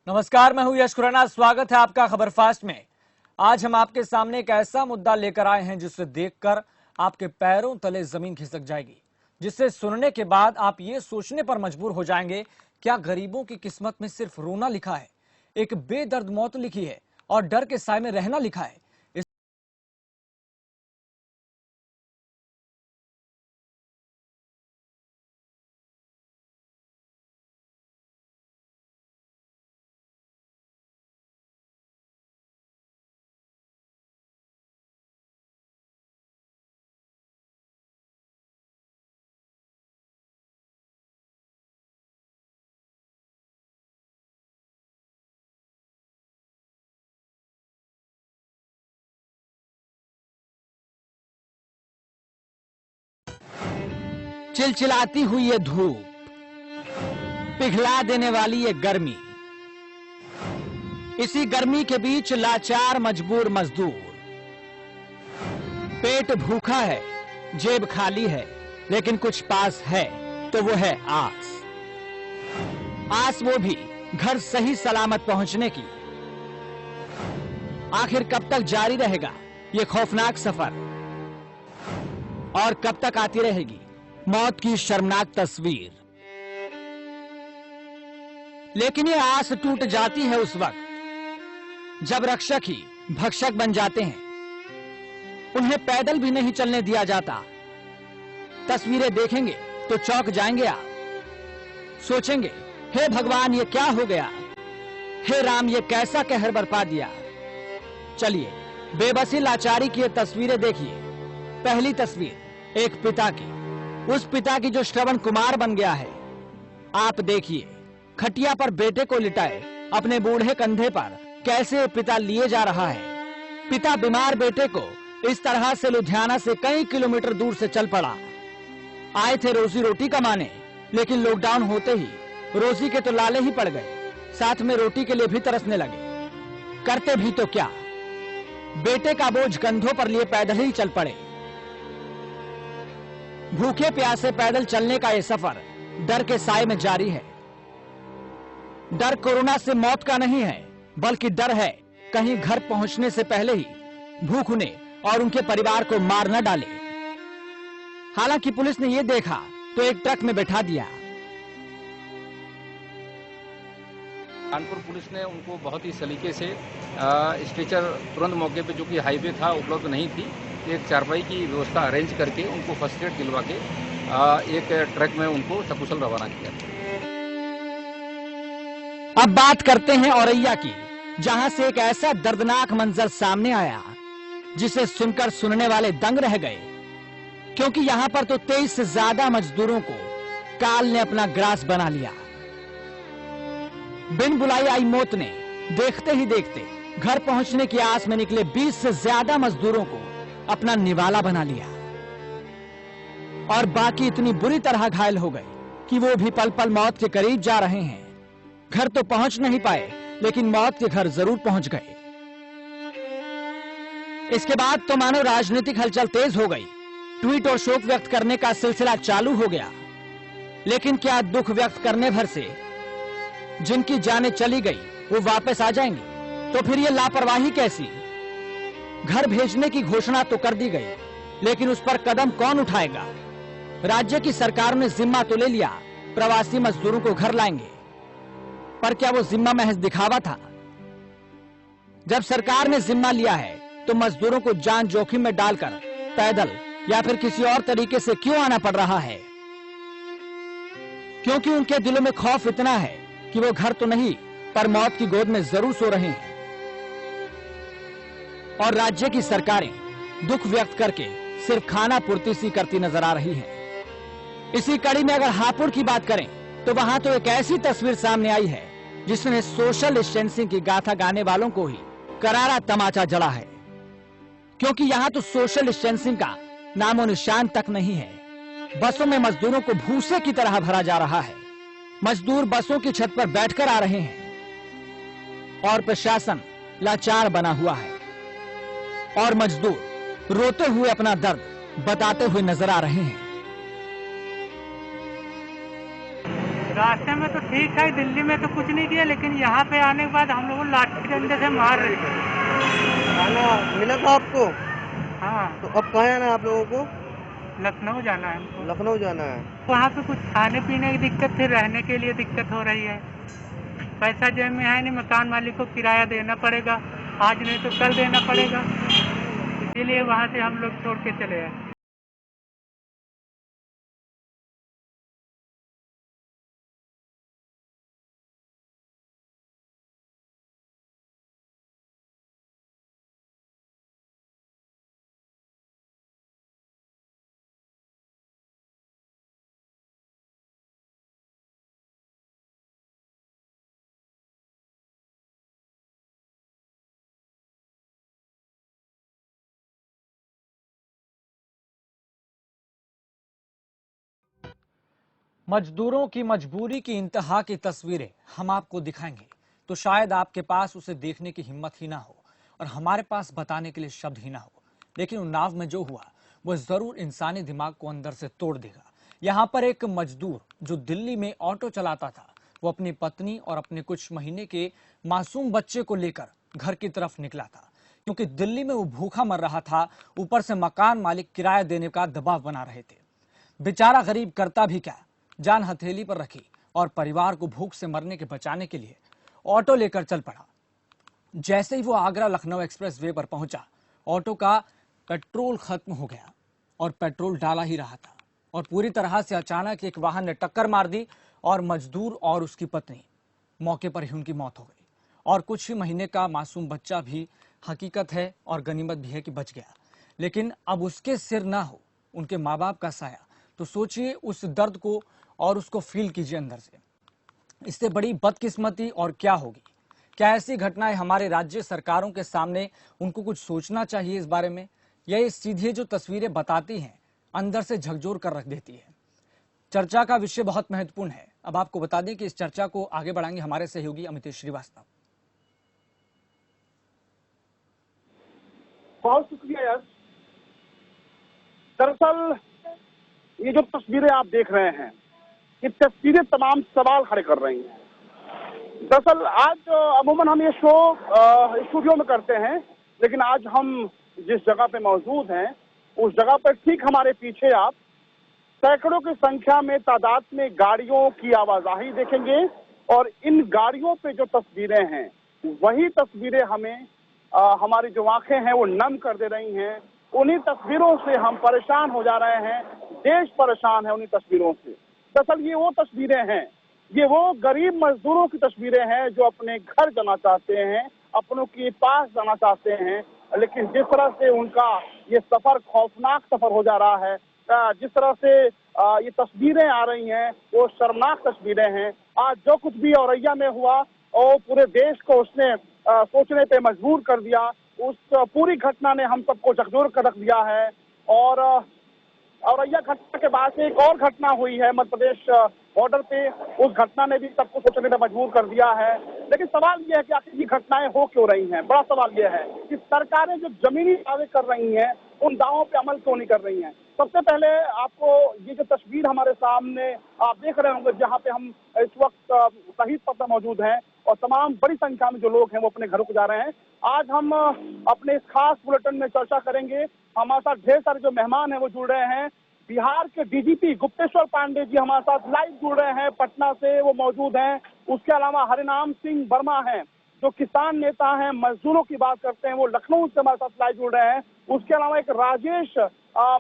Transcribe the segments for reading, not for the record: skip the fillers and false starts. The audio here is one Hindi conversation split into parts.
नमस्कार, मैं हूं यश खुराना। स्वागत है आपका खबर फास्ट में। आज हम आपके सामने एक ऐसा मुद्दा लेकर आए हैं जिसे देखकर आपके पैरों तले जमीन खिसक जाएगी, जिसे सुनने के बाद आप ये सोचने पर मजबूर हो जाएंगे, क्या गरीबों की किस्मत में सिर्फ रोना लिखा है, एक बेदर्द मौत लिखी है और डर के साए में रहना लिखा है। चिलचिलाती हुई ये धूप, पिघला देने वाली ये गर्मी, इसी गर्मी के बीच लाचार मजबूर मजदूर। पेट भूखा है, जेब खाली है, लेकिन कुछ पास है तो वो है आस। आस वो भी घर सही सलामत पहुंचने की। आखिर कब तक जारी रहेगा ये खौफनाक सफर, और कब तक आती रहेगी मौत की शर्मनाक तस्वीर। लेकिन ये आस टूट जाती है उस वक्त जब रक्षक ही भक्षक बन जाते हैं। उन्हें पैदल भी नहीं चलने दिया जाता। तस्वीरें देखेंगे तो चौंक जाएंगे आप। सोचेंगे, हे भगवान ये क्या हो गया, हे राम ये कैसा कहर बरपा दिया। चलिए बेबसी लाचारी की ये तस्वीरें देखिए। पहली तस्वीर एक पिता की, उस पिता की जो श्रवण कुमार बन गया है। आप देखिए, खटिया पर बेटे को लिटाए अपने बूढ़े कंधे पर कैसे पिता लिए जा रहा है। पिता बीमार बेटे को इस तरह से लुधियाना से कई किलोमीटर दूर से चल पड़ा। आए थे रोजी रोटी कमाने, लेकिन लॉकडाउन होते ही रोजी के तो लाले ही पड़ गए, साथ में रोटी के लिए भी तरसने लगे। करते भी तो क्या, बेटे का बोझ कंधों पर लिए पैदल ही चल पड़े। भूखे प्यासे पैदल चलने का यह सफर डर के साए में जारी है। डर कोरोना से मौत का नहीं है, बल्कि डर है कहीं घर पहुंचने से पहले ही भूख उन्हें और उनके परिवार को मार न डाले। हालांकि पुलिस ने यह देखा तो एक ट्रक में बैठा दिया। कानपुर पुलिस ने उनको बहुत ही सलीके से स्ट्रेचर तुरंत मौके पे, जो कि हाईवे था, उपलब्ध नहीं थी, एक चारपाई की व्यवस्था अरेंज करके उनको फर्स्ट एड दिलवा के एक ट्रक में उनको सकुशल रवाना किया। अब बात करते हैं औरैया की, जहां से एक ऐसा दर्दनाक मंजर सामने आया जिसे सुनकर सुनने वाले दंग रह गए। क्योंकि यहां पर तो 23 से ज्यादा मजदूरों को काल ने अपना ग्रास बना लिया। बिन बुलाई आई मौत ने देखते ही देखते घर पहुंचने की आस में निकले 20 से ज्यादा मजदूरों को अपना निवाला बना लिया, और बाकी इतनी बुरी तरह घायल हो गए कि वो भी पल पल मौत के करीब जा रहे हैं। घर तो पहुंच नहीं पाए, लेकिन मौत के घर जरूर पहुंच गए। इसके बाद तो मानो राजनीतिक हलचल तेज हो गई। ट्वीट और शोक व्यक्त करने का सिलसिला चालू हो गया। लेकिन क्या दुख व्यक्त करने भर से जिनकी जानें चली गई वो वापस आ जाएंगी? तो फिर ये लापरवाही कैसी? घर भेजने की घोषणा तो कर दी गई, लेकिन उस पर कदम कौन उठाएगा? राज्य की सरकार ने जिम्मा तो ले लिया, प्रवासी मजदूरों को घर लाएंगे, पर क्या वो जिम्मा महज दिखावा था? जब सरकार ने जिम्मा लिया है तो मजदूरों को जान जोखिम में डालकर पैदल या फिर किसी और तरीके से क्यों आना पड़ रहा है? क्योंकि उनके दिलों में खौफ इतना है कि वो घर तो नहीं, पर मौत की गोद में जरूर सो रहे हैं। और राज्य की सरकारें दुख व्यक्त करके सिर्फ खाना पूर्ति सी करती नजर आ रही हैं। इसी कड़ी में अगर हापुड़ की बात करें तो वहां तो एक ऐसी तस्वीर सामने आई है जिसने सोशल डिस्टेंसिंग की गाथा गाने वालों को ही करारा तमाचा जड़ा है। क्योंकि यहां तो सोशल डिस्टेंसिंग का नामो निशान तक नहीं है। बसों में मजदूरों को भूसे की तरह भरा जा रहा है। मजदूर बसों की छत पर बैठकर आ रहे हैं और प्रशासन लाचार बना हुआ है, और मजदूर रोते हुए अपना दर्द बताते हुए नजर आ रहे हैं। रास्ते में तो ठीक है, दिल्ली में तो कुछ नहीं किया, लेकिन यहाँ पे आने के बाद हम लोगों को लाठी डंडे से मार रहे थे। खाना मिला था आपको? हाँ। तो अब कहाँ आना है आप लोगों को? लखनऊ जाना है हमको। लखनऊ जाना है। वहाँ पे कुछ खाने पीने की दिक्कत थी, रहने के लिए दिक्कत हो रही है। पैसा जेब में है नहीं, मकान मालिक को किराया देना पड़ेगा, आज नहीं तो कल देना पड़ेगा, इसीलिए वहाँ से हम लोग छोड़ के चले आए। मजदूरों की मजबूरी की इंतहा की तस्वीरें हम आपको दिखाएंगे तो शायद आपके पास उसे देखने की हिम्मत ही ना हो और हमारे पास बताने के लिए शब्द ही ना हो। लेकिन उन्नाव में जो हुआ वो जरूर इंसानी दिमाग को अंदर से तोड़ देगा। यहाँ पर एक मजदूर जो दिल्ली में ऑटो चलाता था, वो अपनी पत्नी और अपने कुछ महीने के मासूम बच्चे को लेकर घर की तरफ निकला था, क्योंकि दिल्ली में वो भूखा मर रहा था, ऊपर से मकान मालिक किराया देने का दबाव बना रहे थे। बेचारा गरीब करता भी क्या, जान हथेली पर रखी और परिवार को भूख से मरने के बचाने के लिए ऑटो लेकर चल पड़ा। जैसे ही वो आगरा लखनऊ एक्सप्रेस वे पर पहुंचा, ऑटो का पेट्रोल खत्म हो गया और पेट्रोल डाला ही रहा था और पूरी तरह से अचानक एक वाहन ने टक्कर मार दी और मजदूर और उसकी पत्नी मौके पर ही उनकी मौत हो गई और कुछ ही महीने का मासूम बच्चा भी हकीकत है और गनीमत भी है कि बच गया। लेकिन अब उसके सिर ना हो उनके माँ बाप का साया, तो सोचिए उस दर्द को और उसको फील कीजिए अंदर से। इससे बड़ी बदकिस्मती और क्या होगी? क्या ऐसी घटनाएं हमारे राज्य सरकारों के सामने उनको कुछ सोचना चाहिए इस बारे में? यह सीधे जो तस्वीरें बताती हैं अंदर से झकझोर कर रख देती है। चर्चा का विषय बहुत महत्वपूर्ण है। अब आपको बता दें कि इस चर्चा को आगे बढ़ाएंगे हमारे सहयोगी अमितेश श्रीवास्तव। बहुत शुक्रिया यश। दरअसल ये जो तस्वीरें आप देख रहे हैं, ये तस्वीरें तमाम सवाल खड़े कर रही हैं। दरअसल आज अमूमन हम ये शो स्टूडियो में करते हैं, लेकिन आज हम जिस जगह पे मौजूद हैं उस जगह पर ठीक हमारे पीछे आप सैकड़ों की संख्या में तादाद में गाड़ियों की आवाजाही देखेंगे और इन गाड़ियों पे जो तस्वीरें हैं वही तस्वीरें हमें हमारी जो आंखें हैं वो नम कर दे रही हैं। उन्हीं तस्वीरों से हम परेशान हो जा रहे हैं, देश परेशान है उन्हीं तस्वीरों से। दरअसल ये वो तस्वीरें हैं, ये वो गरीब मजदूरों की तस्वीरें हैं जो अपने घर जाना चाहते हैं, अपनों के पास जाना चाहते हैं, लेकिन जिस तरह से उनका ये सफर खौफनाक सफर हो जा रहा है, जिस तरह से ये तस्वीरें आ रही हैं वो शर्मनाक तस्वीरें हैं। आज जो कुछ भी औरैया में हुआ और पूरे देश को उसने सोचने पे मजबूर कर दिया। उस पूरी घटना ने हम सबको झकझोर कर रख दिया है। और औरैया घटना के बाद से एक और घटना हुई है मध्य प्रदेश बॉर्डर पे, उस घटना ने भी सबको सोचने पे मजबूर कर दिया है। लेकिन सवाल यह है कि आखिर ये घटनाएं हो क्यों रही हैं? बड़ा सवाल यह है कि सरकारें जो जमीनी दावे कर रही हैं उन दावों पे अमल क्यों नहीं कर रही हैं? सबसे पहले आपको ये जो तस्वीर हमारे सामने आप देख रहे होंगे, जहाँ पे हम इस वक्त शहीद पथ पर मौजूद हैं और तमाम बड़ी संख्या में जो लोग हैं वो अपने घरों को जा रहे हैं। आज हम अपने इस खास बुलेटिन में चर्चा करेंगे। हमारे साथ ढेर सारे जो मेहमान हैं वो जुड़ रहे हैं। बिहार के डीजीपी गुप्तेश्वर पांडे जी हमारे साथ लाइव जुड़ रहे हैं, पटना से वो मौजूद हैं। उसके अलावा हरिनाम सिंह वर्मा हैं जो किसान नेता हैं, मजदूरों की बात करते हैं, वो लखनऊ से हमारे साथ लाइव जुड़ रहे हैं। उसके अलावा एक राजेश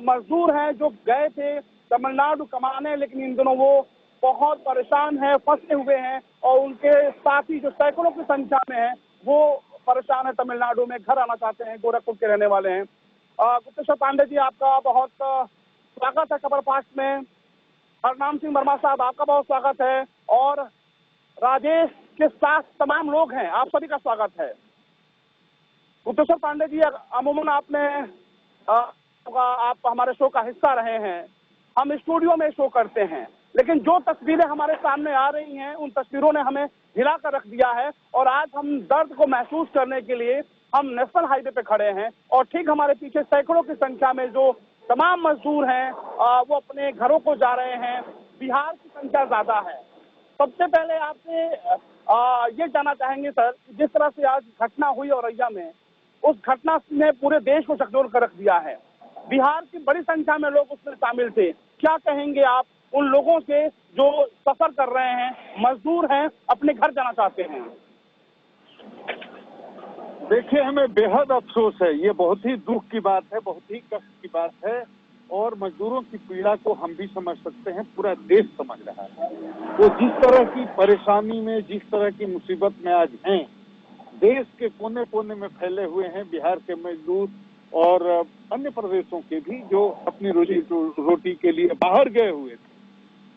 मजदूर हैं जो गए थे तमिलनाडु कमाने, लेकिन इन दिनों वो बहुत परेशान है, फंसे हुए हैं और उनके साथी जो सैकड़ों की संख्या में है वो परेशान है, तमिलनाडु में घर आना चाहते हैं, गोरखपुर के रहने वाले हैं। गुप्तेश्वर पांडे जी आपका बहुत स्वागत है खबर फास्ट में। हरनाम सिंह वर्मा साहब आपका बहुत स्वागत है और राजेश के साथ तमाम लोग हैं, आप सभी का स्वागत है। गुप्तेश्वर पांडे जी, अमूमन आपने आप हमारे शो का हिस्सा रहे हैं, हम स्टूडियो में शो करते हैं, लेकिन जो तस्वीरें हमारे सामने आ रही हैं उन तस्वीरों ने हमें हिला कर रख दिया है। और आज हम दर्द को महसूस करने के लिए हम नेशनल हाईवे पे खड़े हैं और ठीक हमारे पीछे सैकड़ों की संख्या में जो तमाम मजदूर हैं वो अपने घरों को जा रहे हैं। बिहार की संख्या ज्यादा है, सबसे पहले आपसे ये जानना चाहेंगे सर, जिस तरह से आज घटना हुई औरैया में, उस घटना ने पूरे देश को झकझोर कर रख दिया है। बिहार की बड़ी संख्या में लोग उसमें शामिल थे। क्या कहेंगे आप उन लोगों से जो सफर कर रहे हैं, मजदूर हैं, अपने घर जाना चाहते हैं? देखिए, हमें बेहद अफसोस है। ये बहुत ही दुख की बात है, बहुत ही कष्ट की बात है और मजदूरों की पीड़ा को हम भी समझ सकते हैं, पूरा देश समझ रहा है। वो जिस तरह की परेशानी में, जिस तरह की मुसीबत में आज हैं, देश के कोने कोने में फैले हुए हैं बिहार के मजदूर और अन्य प्रदेशों के भी, जो अपनी रोजी रोटी के लिए बाहर गए हुए थे।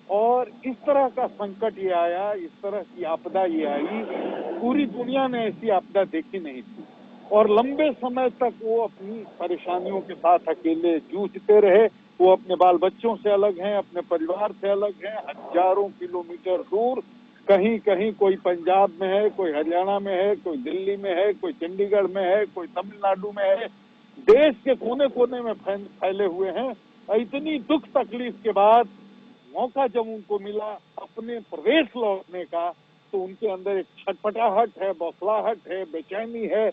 और इस तरह का संकट ये आया, इस तरह की आपदा ये आई, पूरी दुनिया ने ऐसी आपदा देखी नहीं थी। और लंबे समय तक वो अपनी परेशानियों के साथ अकेले जूझते रहे। वो अपने बाल बच्चों से अलग हैं, अपने परिवार से अलग हैं, हजारों किलोमीटर दूर, कहीं कहीं कोई पंजाब में है, कोई हरियाणा में है, कोई दिल्ली में है, कोई चंडीगढ़ में है, कोई तमिलनाडु में है, देश के कोने कोने में फैले हुए हैं। इतनी दुख तकलीफ के बाद मौका जब उनको मिला अपने प्रदेश लौटने का, तो उनके अंदर एक छटपटाहट है, बौखलाहट है, बेचैनी है।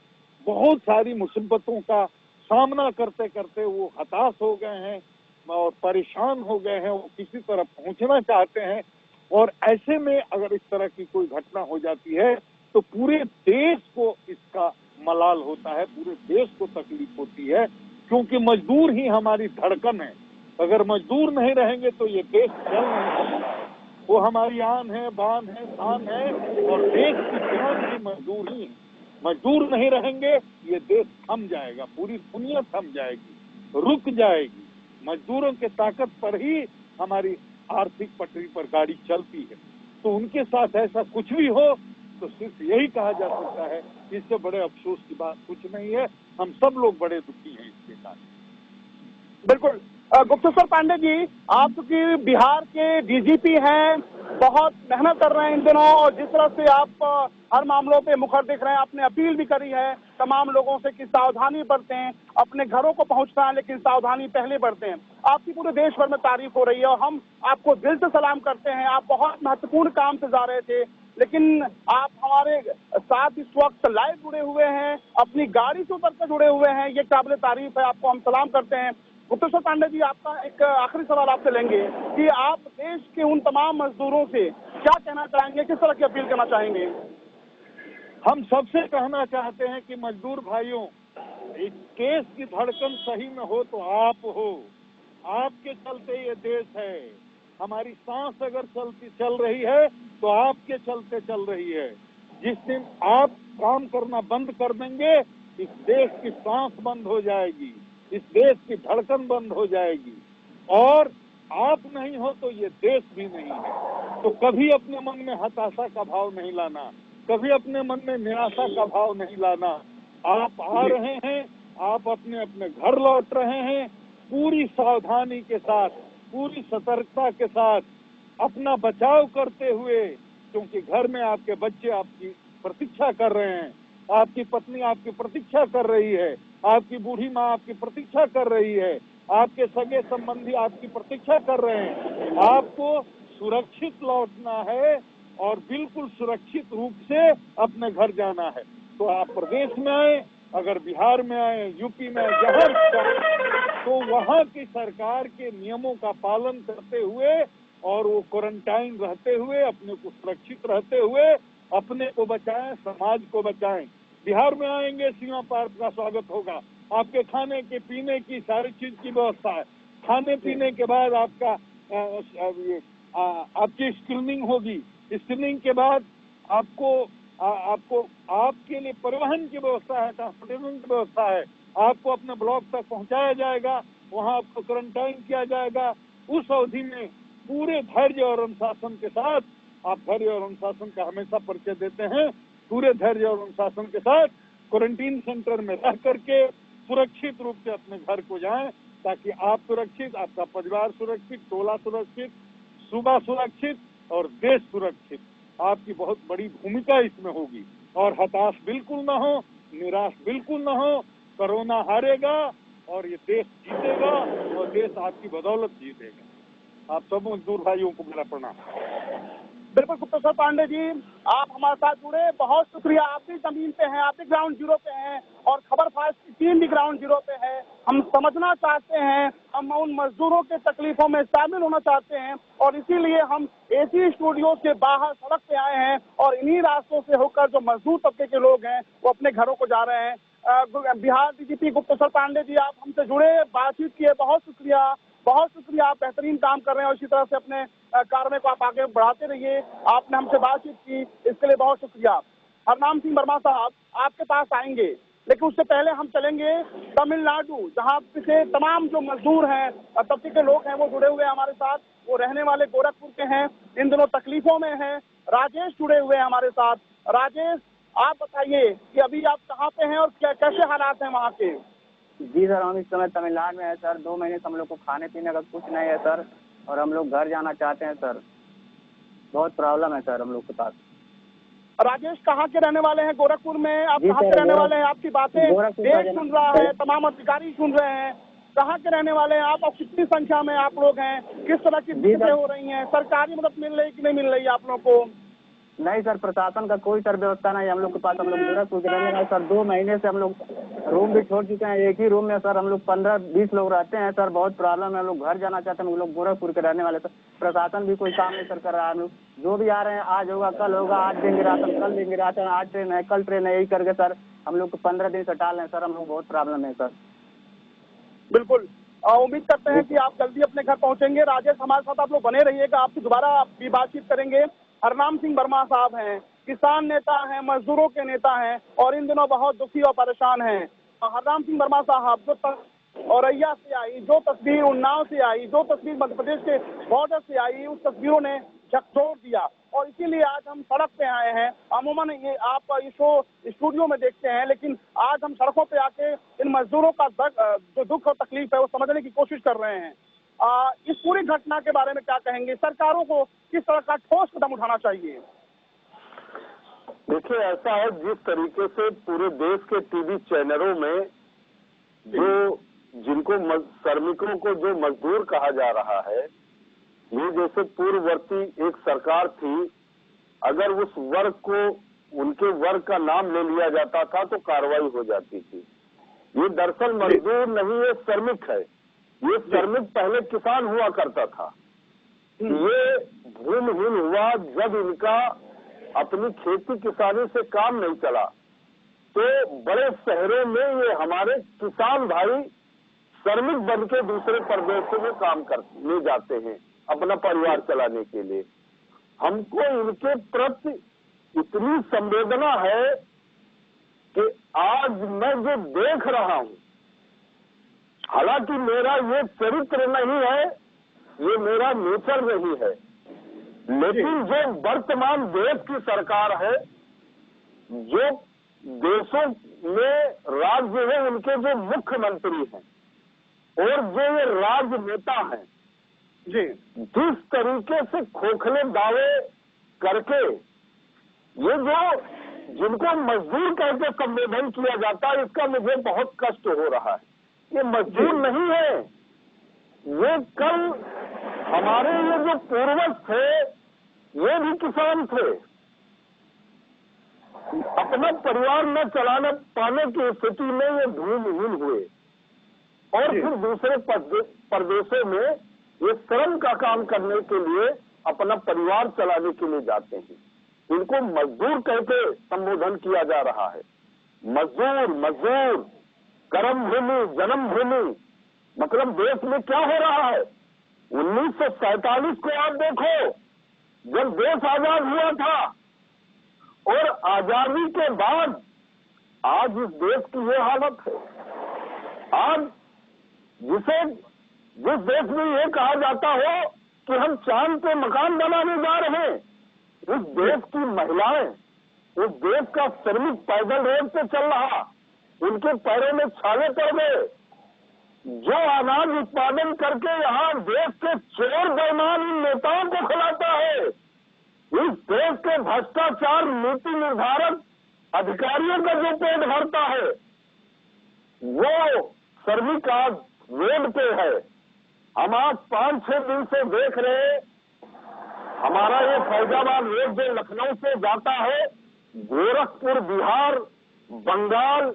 बहुत सारी मुसीबतों का सामना करते करते वो हताश हो गए हैं और परेशान हो गए हैं। वो किसी तरह पहुंचना चाहते हैं और ऐसे में अगर इस तरह की कोई घटना हो जाती है तो पूरे देश को इसका मलाल होता है, पूरे देश को तकलीफ होती है, क्योंकि मजदूर ही हमारी धड़कन है। अगर मजदूर नहीं रहेंगे तो ये देश चल नहीं सकता। वो हमारी आन है, बान है, शान है और देश की जान भी मजदूर ही है। मजदूर नहीं रहेंगे ये देश थम जाएगा, पूरी दुनिया थम जाएगी, रुक जाएगी। मजदूरों के ताकत पर ही हमारी आर्थिक पटरी पर गाड़ी चलती है। तो उनके साथ ऐसा कुछ भी हो तो सिर्फ यही कहा जा सकता है, इससे बड़े अफसोस की बात कुछ नहीं है। हम सब लोग बड़े दुखी हैं इसके साथ। बिल्कुल। गुप्तेश्वर पांडे जी, आप चूंकि बिहार के डीजीपी हैं, बहुत मेहनत कर रहे हैं इन दिनों और जिस तरह से आप हर मामलों पे मुखर दिख रहे हैं, आपने अपील भी करी है तमाम लोगों से कि सावधानी बरतें, अपने घरों को पहुंचना है लेकिन सावधानी पहले बरतें। आपकी पूरे देश भर में तारीफ हो रही है और हम आपको दिल से सलाम करते हैं। आप बहुत महत्वपूर्ण काम से जा रहे थे, लेकिन आप हमारे साथ इस वक्त लाइव जुड़े हुए हैं, अपनी गाड़ी से उतर कर जुड़े हुए हैं, ये काबिल तारीफ है। आपको हम सलाम करते हैं। गुप्तेश्वर पांडे जी, आपका एक आखिरी सवाल आपसे लेंगे कि आप देश के उन तमाम मजदूरों से क्या कहना चाहेंगे, किस तरह की अपील करना चाहेंगे? हम सबसे कहना चाहते हैं कि मजदूर भाइयों, इस देश की धड़कन सही में हो तो आप हो। आपके चलते ये देश है। हमारी सांस अगर चल रही है तो आपके चलते चल रही है। जिस दिन आप काम करना बंद कर देंगे, इस देश की सांस बंद हो जाएगी, इस देश की धड़कन बंद हो जाएगी और आप नहीं हो तो ये देश भी नहीं है। तो कभी अपने मन में हताशा का भाव नहीं लाना, कभी अपने मन में निराशा का भाव नहीं लाना। आप आ रहे हैं, आप अपने अपने घर लौट रहे हैं, पूरी सावधानी के साथ, पूरी सतर्कता के साथ, अपना बचाव करते हुए, क्योंकि घर में आपके बच्चे आपकी प्रतीक्षा कर रहे हैं, आपकी पत्नी आपकी प्रतीक्षा कर रही है, आपकी बूढ़ी माँ आपकी प्रतीक्षा कर रही है, आपके सगे संबंधी आपकी प्रतीक्षा कर रहे हैं। आपको सुरक्षित लौटना है और बिल्कुल सुरक्षित रूप से अपने घर जाना है। तो आप प्रदेश में आए, अगर बिहार में आए, यूपी में आए, जहाँ तो वहाँ की सरकार के नियमों का पालन करते हुए और वो क्वारंटाइन रहते हुए, अपने को सुरक्षित रहते हुए अपने को बचाएं, समाज को बचाएं। बिहार में आएंगे, सीमा पार का स्वागत होगा। आपके खाने के पीने की सारी चीज की व्यवस्था है। खाने पीने के बाद आपकी स्क्रीनिंग होगी। स्क्रीनिंग के बाद आपको आपके लिए परिवहन की व्यवस्था है, ट्रांसपोर्टेशन की व्यवस्था है। आपको अपने ब्लॉक तक पहुंचाया जाएगा, वहां आपको क्वारंटाइन किया जाएगा। उस अवधि में पूरे धैर्य और अनुशासन के साथ, आप धैर्य और अनुशासन का हमेशा परिचय देते हैं, पूरे धैर्य और अनुशासन के साथ क्वारंटीन सेंटर में रह करके सुरक्षित रूप से अपने घर को जाएं, ताकि आप सुरक्षित, आपका परिवार सुरक्षित, टोला सुरक्षित, सूबा सुरक्षित और देश सुरक्षित। आपकी बहुत बड़ी भूमिका इसमें होगी और हताश बिल्कुल न हो, निराश बिल्कुल न हो। कोरोना हारेगा और ये देश जीतेगा और देश आपकी बदौलत जीतेगा। आप सब मजदूर भाइयों को मेरा प्रणाम। बिल्कुल गुप्तेश्वर पांडे जी, आप हमारे साथ जुड़े, बहुत शुक्रिया। आप भी जमीन पे हैं, आप भी ग्राउंड जीरो पे हैं और खबर फास्ट की टीम भी ग्राउंड जीरो पे है। हम समझना चाहते हैं, हम उन मजदूरों के तकलीफों में शामिल होना चाहते हैं और इसीलिए हम एसी स्टूडियो से बाहर सड़क पे आए हैं और इन्हीं रास्तों से होकर जो मजदूर तबके के लोग हैं वो अपने घरों को जा रहे हैं। बिहार डीजीपी गुप्तेश्वर पांडे जी, आप हमसे जुड़े, बातचीत किए, बहुत शुक्रिया। बहुत शुक्रिया, आप बेहतरीन काम कर रहे हैं और इसी तरह से अपने कार्य को आप आगे बढ़ाते रहिए। आपने हमसे बातचीत की, इसके लिए बहुत शुक्रिया। हरनाम सिंह वर्मा साहब, आपके पास आएंगे, लेकिन उससे पहले हम चलेंगे तमिलनाडु, जहां से तमाम जो मजदूर हैं, तबके के लोग हैं, वो जुड़े हुए हैं हमारे साथ। वो रहने वाले गोरखपुर के हैं, इन दिनों तकलीफों में हैं। राजेश जुड़े हुए हैं हमारे साथ। राजेश, आप बताइए कि अभी आप कहाँ पे हैं और कैसे हालात हैं वहाँ के? जी सर, हम इस समय तमिलनाडु में है सर। 2 महीने से हम लोग को खाने पीने का कुछ नहीं है सर, और हम लोग घर जाना चाहते हैं सर। बहुत प्रॉब्लम है सर हम लोग के पास। राजेश, कहाँ के रहने वाले हैं? गोरखपुर में आप कहाँ के रहने वाले हैं? आपकी बातें देश सुन रहा है, तमाम अधिकारी सुन रहे हैं। कहाँ के रहने वाले हैं आप और कितनी संख्या में आप लोग हैं? किस तरह की दिक्कतें हो रही हैं? सरकारी मदद मिल रही कि नहीं मिल रही आप लोगों को? नहीं सर, प्रशासन का कोई सर व्यवस्था नहीं हम लोग के पास। हम लोग गोरखपुर के रहने वाले सर। 2 महीने से हम लोग रूम भी छोड़ चुके हैं। एक ही रूम में सर हम लोग 15-20 लोग रहते हैं सर। बहुत प्रॉब्लम है, हम लोग घर जाना चाहते हैं। हम लोग गोरखपुर के रहने वाले सर। प्रशासन भी कोई काम नहीं सर कर रहा है। हम लोग जो भी आ रहे हैं, आज होगा कल होगा, आज देंगे राशन कल देंगे राशन, आज ट्रेन है कल ट्रेन है, यही करके सर हम लोग को 15 दिन से टाल रहे हैं सर। हम लोग बहुत प्रॉब्लम है सर। बिल्कुल, उम्मीद करते हैं कि आप जल्दी अपने घर पहुंचेंगे। राजेश, हमारे साथ आप लोग बने रहिएगा, आपसे दोबारा भी बातचीत करेंगे। हरनाम सिंह वर्मा साहब हैं, किसान नेता हैं, मजदूरों के नेता हैं और इन दिनों बहुत दुखी और परेशान हैं। हरनाम सिंह वर्मा साहब, जो औरैया से आई, जो तस्वीर उन्नाव से आई, जो तस्वीर मध्य प्रदेश के बॉर्डर से आई, उस तस्वीरों ने झकझोर दिया और इसीलिए आज हम सड़क पे आए हैं। अमूमन ये आप ये शो स्टूडियो में देखते हैं, लेकिन आज हम सड़कों पे आके इन मजदूरों का जो दुख और तकलीफ है वो समझने की कोशिश कर रहे हैं। इस पूरी घटना के बारे में क्या कहेंगे? सरकारों को किस तरह का ठोस कदम उठाना चाहिए? देखिए, ऐसा है, जिस तरीके से पूरे देश के टीवी चैनलों में जिनको श्रमिकों को जो मजदूर कहा जा रहा है, ये जैसे पूर्ववर्ती एक सरकार थी, अगर उस वर्ग को उनके वर्ग का नाम ले लिया जाता था तो कार्रवाई हो जाती थी। ये दरअसल मजदूर नहीं, ये श्रमिक है। ये श्रमिक पहले किसान हुआ करता था। ये भूमिहीन हुआ जब इनका अपनी खेती किसानी से काम नहीं चला, तो बड़े शहरों में ये हमारे किसान भाई श्रमिक बन के दूसरे प्रदेशों में काम करने जाते हैं अपना परिवार चलाने के लिए। हमको इनके प्रति इतनी संवेदना है कि आज मैं जो देख रहा हूं, हालांकि मेरा ये चरित्र नहीं है, ये मेरा नेचर नहीं है, लेकिन जो वर्तमान देश की सरकार है, जो देशों में राज्य है, उनके जो मुख्यमंत्री हैं और जो ये राजनेता हैं, जी, जिस तरीके से खोखले दावे करके ये जो जिनको मजदूर कहकर संबोधन किया जाता है, इसका मुझे बहुत कष्ट हो रहा है। ये मजदूर नहीं है, ये कल हमारे ये जो पूर्वज थे, ये भी किसान थे। अपना परिवार न चलाने पाने की स्थिति में ये भूमिहीन हुए और फिर दूसरे प्रदेशों में ये श्रम का काम करने के लिए अपना परिवार चलाने के लिए जाते हैं। इनको मजदूर कहकर संबोधन किया जा रहा है। मजदूर मजदूर, कर्म भूमि जन्मभूमि, मतलब देश में क्या हो रहा है? 1947 को आप देखो, जब देश आजाद हुआ था, और आजादी के बाद आज इस देश की ये हालत है। आज जिस देश में ये कहा जाता हो कि हम चांद पे मकान बनाने जा रहे हैं, उस देश की महिलाएं, उस देश का श्रमिक पैदल रोड पे चल रहा, उनके पैरों में छाले पड़ गए। जो अनाज उत्पादन करके यहाँ देश के चोर बेईमान इन नेताओं को खिलाता है, इस देश के भ्रष्टाचार नीति निर्धारक अधिकारियों का जो पेट भरता है, वो श्रमिक आज रोड पे है। हम आज 5-6 दिन से देख रहे, हमारा ये फैजाबाद रोड जो लखनऊ से जाता है, गोरखपुर, बिहार, बंगाल,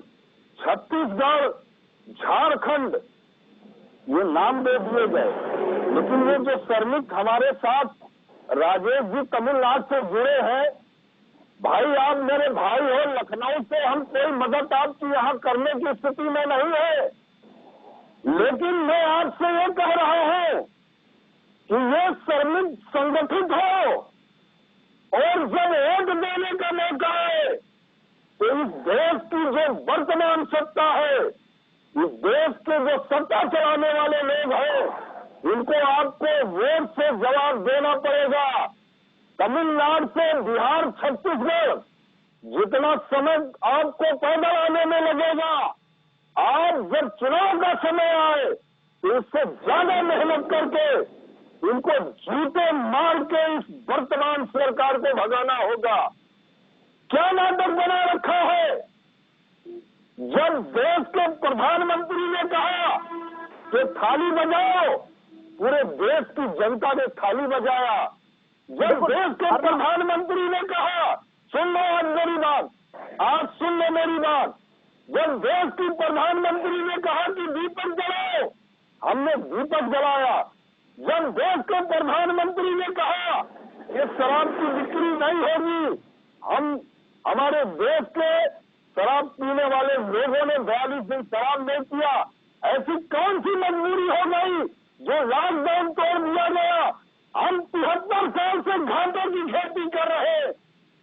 छत्तीसगढ़, झारखंड, ये नाम दे दिए गए। लेकिन ये जो श्रमिक हमारे साथ राजेश जी तमिलनाडु से जुड़े हैं, भाई आप मेरे भाई हो, लखनऊ से हम कोई मदद आपकी यहाँ करने की स्थिति में नहीं है। लेकिन मैं आपसे ये कह रहा हूँ कि ये श्रमिक संगठित हो और जब वोट देने का मौका है तो इस देश की जो वर्तमान सत्ता है, इस देश के जो सत्ता चलाने वाले लोग हैं, इनको आपको वोट से जवाब देना पड़ेगा। तमिलनाडु से बिहार, छत्तीसगढ़, जितना समय आपको पैदल आने में लगेगा, आप जब चुनाव का समय आए तो इससे ज्यादा मेहनत करके इनको जूते मार के इस वर्तमान सरकार को भगाना होगा। क्या नाटक बना रखा है? जब देश के प्रधानमंत्री ने कहा कि थाली बजाओ, पूरे देश की जनता ने थाली बजाया। जब देश के प्रधानमंत्री ने कहा, सुन लो आज मेरी बात, आज सुन लो मेरी बात, जब देश की प्रधानमंत्री ने कहा कि दीपक जलाओ, हमने दीपक जलाया। जब देश के प्रधानमंत्री ने कहा कि शराब की बिक्री नहीं होगी, हमारे देश के शराब पीने वाले लोगों ने 42 दिन शराब नहीं पिया। ऐसी कौन सी मजबूरी हो गई जो लॉकडाउन तोड़ दिया गया? हम 73 साल से घाटे की खेती कर रहे,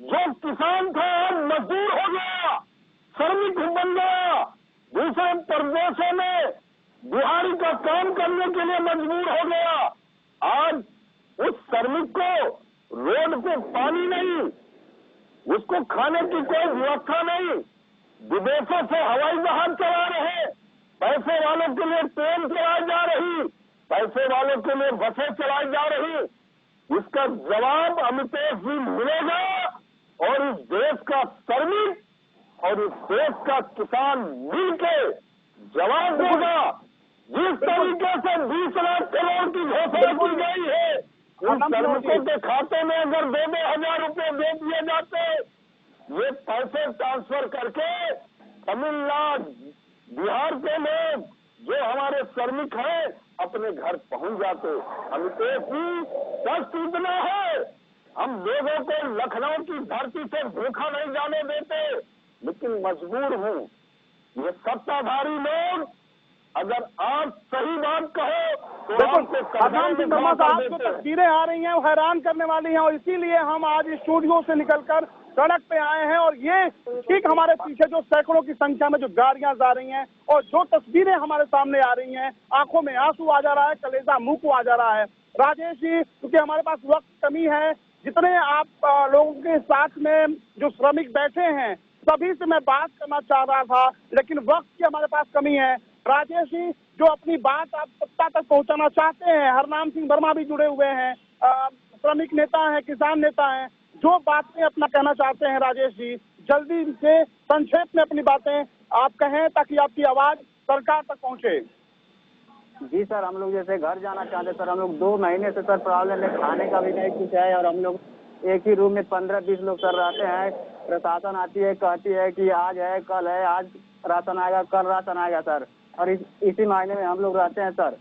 जो किसान था आज मजदूर हो गया, श्रमिक बन गया, दूसरे प्रदेशों में दिहाड़ी का काम करने के लिए मजबूर हो गया। आज उस श्रमिक को रोड पे पानी नहीं, उसको खाने की कोई व्यवस्था नहीं, विदेशों से हवाई जहाज चला रहे, पैसे वालों के लिए ट्रेन चलाई जा रही, पैसे वालों के लिए बसें चलाई जा रही। इसका जवाब अमितेश जी मिलेगा और इस देश का श्रमिक और इस देश का किसान मिलके जवाब देगा। जिस तरीके से 20 लाख करोड़ की घोषणा की गई है, उन श्रमिकों के खाते में अगर 2,000 रुपए दे दिए जाते, ये पैसे ट्रांसफर करके तमिलनाडु, बिहार के लोग जो हमारे श्रमिक हैं अपने घर पहुंच जाते। अमितेश जी, कष्ट इतना है, हम लोगों को लखनऊ की धरती से भूखा नहीं जाने देते, लेकिन मजबूर हूं। ये सत्ताधारी लोग, अगर आप सही बात कहो तो आपको तस्वीरें आ रही हैं, वो हैरान करने वाली हैं, और इसीलिए हम आज स्टूडियो से निकलकर सड़क पे आए हैं। और ये ठीक हमारे पीछे जो सैकड़ों की संख्या में जो गाड़ियां जा रही हैं और जो तस्वीरें हमारे सामने आ रही हैं, आंखों में आंसू आ जा रहा है, कलेजा मुंह को आ जा रहा है। राजेश जी, क्योंकि हमारे पास वक्त कमी है, जितने आप लोगों के साथ में जो श्रमिक बैठे हैं सभी से मैं बात करना चाह रहा था, लेकिन वक्त की हमारे पास कमी है। राजेश जी, जो अपनी बात आप सत्ता तक पहुंचाना चाहते हैं, हरनाम सिंह वर्मा भी जुड़े हुए हैं, श्रमिक नेता हैं, किसान नेता हैं, जो बातें अपना कहना चाहते हैं राजेश जी, जल्दी से संक्षेप में अपनी बातें आप कहें ताकि आपकी आवाज सरकार तक पहुंचे। जी सर, हम लोग जैसे घर जाना चाहते सर, हम लोग 2 महीने से सर प्रॉब्लम है, खाने का भी नहीं कुछ है, और हम लोग एक ही रूम में 15-20 लोग सर रहते हैं। प्रशासन आती है, कहती है कि आज है, कल है, आज राशन आएगा, कल राशन आएगा सर, और इसी महीने में हम लोग रहते हैं सर,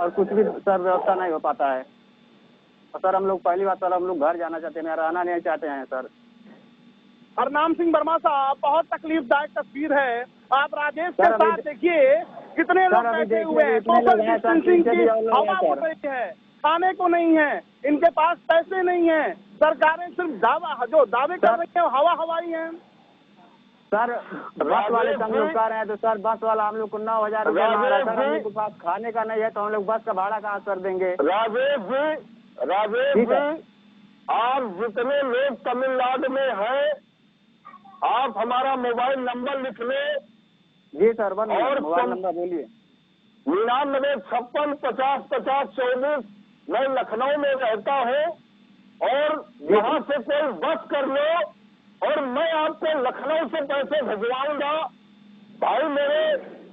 और कुछ भी सर व्यवस्था नहीं हो पाता है। और सर हम लोग पहली बात सर हम लोग घर जाना चाहते हैं, रहना नहीं चाहते हैं सर। हरनाम सिंह वर्मा साहब, बहुत तकलीफदायक तस्वीर है। आप राजेश के साथ देखिए कितने लोग बैठे हुए हैं, सोशल डिस्टेंसिंग की हवा उड़ रही है, खाने को नहीं है, इनके पास पैसे नहीं है, सरकारें सिर्फ जो दावे कर रही है हवा हवाई है। सर बस वाले हम लोग कह रहे हैं तो सर बस वाला हम लोग को 9,000 रुपया मांग रहा है सर, हम लोग के पास खाने का नहीं है तो हम लोग बस का भाड़ा कहाँ कर देंगे? राजेश जी, आप जितने लोग तमिलनाडु में हैं, आप हमारा मोबाइल नंबर लिख लें। जी सर, और मोबाइल नंबर बोलिए। 9956505024। मैं लखनऊ में रहता हूँ और यहाँ से कोई बस कर लो और मैं आपको लखनऊ से पैसे भिजवाऊंगा। भाई मेरे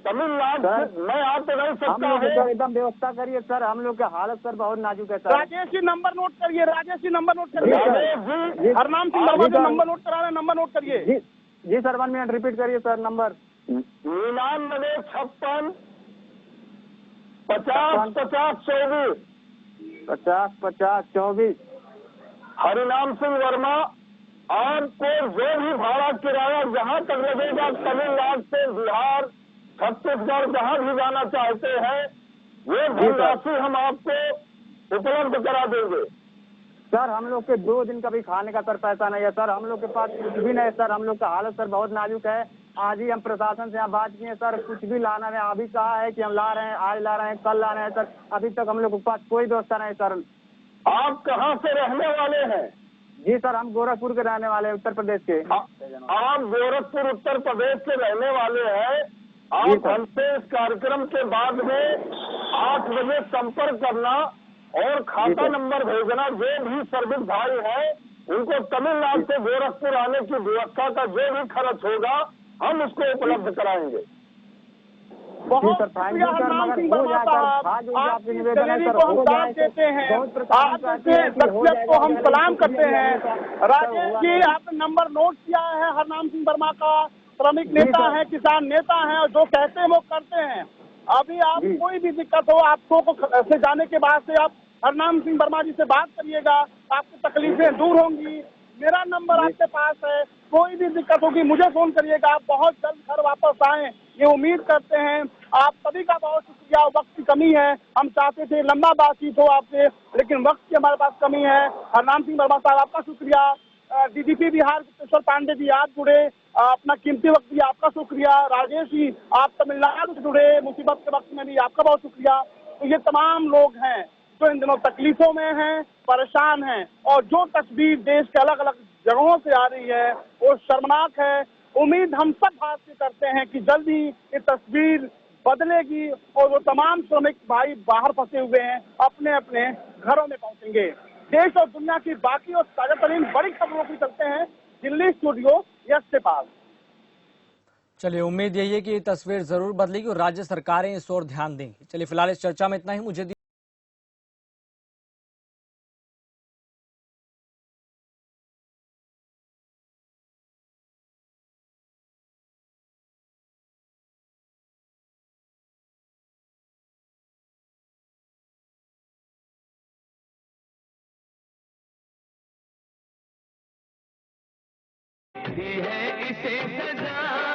तमिलनाडु से मैं आ तो नहीं हम सकता लोग है। सर एकदम व्यवस्था करिए सर, हम लोग की हालत सर बहुत नाजुक है sir. Rajesh ji number note करिए, राजेश जी नंबर नोट करिए। राजेश जी, हरनाम सिंह वर्मा जो नंबर नोट करा रहे हैं, नंबर नोट करिए। जी सर, 1 मिनट रिपीट करिए सर नंबर। 99 56 50 50 24। 50 50 24। हरिनाम सिंह वर्मा। आपको जो भी भाड़ा किराया जहां तक लगेगा, तमिलनाडु से बिहार छत्तीसगढ़ जहां भी जाना चाहते हैं, वो धनराशि हम आपको उपलब्ध करा देंगे। सर हम लोग के 2 दिन का भी खाने का सर पैसा नहीं है सर, हम लोग के पास कुछ भी नहीं है सर, हम लोग का हालत सर बहुत नाजुक है। आज ही हम प्रशासन से यहाँ बात किए सर, कुछ भी लाना है, अभी कहा है कि हम ला रहे हैं, आज ला रहे हैं, कल ला रहे हैं सर, अभी तक हम लोग के पास कोई व्यवस्था नहीं सर। आप कहाँ से रहने वाले हैं? जी सर, हम गोरखपुर के रहने वाले हैं, उत्तर प्रदेश के। आप गोरखपुर उत्तर प्रदेश के रहने वाले हैं। आप हमसे इस कार्यक्रम के बाद में 8 बजे संपर्क करना और खाता नंबर भेजना। जो भी सर्विस भाई है उनको तमिलनाडु से गोरखपुर आने की व्यवस्था का जो भी खर्च होगा हम उसको उपलब्ध कराएंगे। बहुत शुक्रिया हरनाम सिंह वर्मा साहब, आपकी दलेरी को हम साथ देते हैं, आपके शख्सियत को हम सलाम करते हैं। राजेश जी, आपने नंबर नोट किया है हरनाम सिंह वर्मा का, श्रमिक नेता है, किसान नेता है, और जो कहते हैं वो करते हैं। अभी आप कोई भी दिक्कत हो, आपको से जाने के बाद से आप हरनाम सिंह वर्मा जी से बात करिएगा, आपकी तकलीफें दूर होंगी। मेरा नंबर आपके पास है, कोई भी दिक्कत होगी मुझे फोन करिएगा। आप बहुत जल्द घर वापस आएं, ये उम्मीद करते हैं। आप सभी का बहुत शुक्रिया। वक्त की कमी है, हम चाहते थे लंबा बातचीत हो आपसे, लेकिन वक्त की हमारे पास कमी है। हरनाम सिंह वर्मा साहब आपका शुक्रिया। डीजीपी बिहार गुप्तेश्वर पांडे जी आप जुड़े, अपना कीमती वक्त दिया, आपका शुक्रिया। राजेश जी आप तमिलनाडु से जुड़े, मुसीबत के वक्त में भी आपका बहुत शुक्रिया। तो ये तमाम लोग हैं जो इन दिनों तकलीफों में हैं, परेशान हैं, और जो तस्वीर देश के अलग अलग जगहों से आ रही है वो शर्मनाक है। उम्मीद हम सब हाथ से करते हैं कि जल्दी ये तस्वीर बदलेगी और वो तमाम श्रमिक भाई बाहर फंसे हुए हैं अपने अपने घरों में पहुंचेंगे। देश और दुनिया की बाकी और ताजा तरीन बड़ी खबरों की चलते हैं दिल्ली स्टूडियो यश के पास। चलिए, उम्मीद यही है कि ये तस्वीर जरूर बदलेगी और राज्य सरकारें इस ओर ध्यान देंगी। चलिए, फिलहाल इस चर्चा में इतना ही। मुझे है इसे सजा।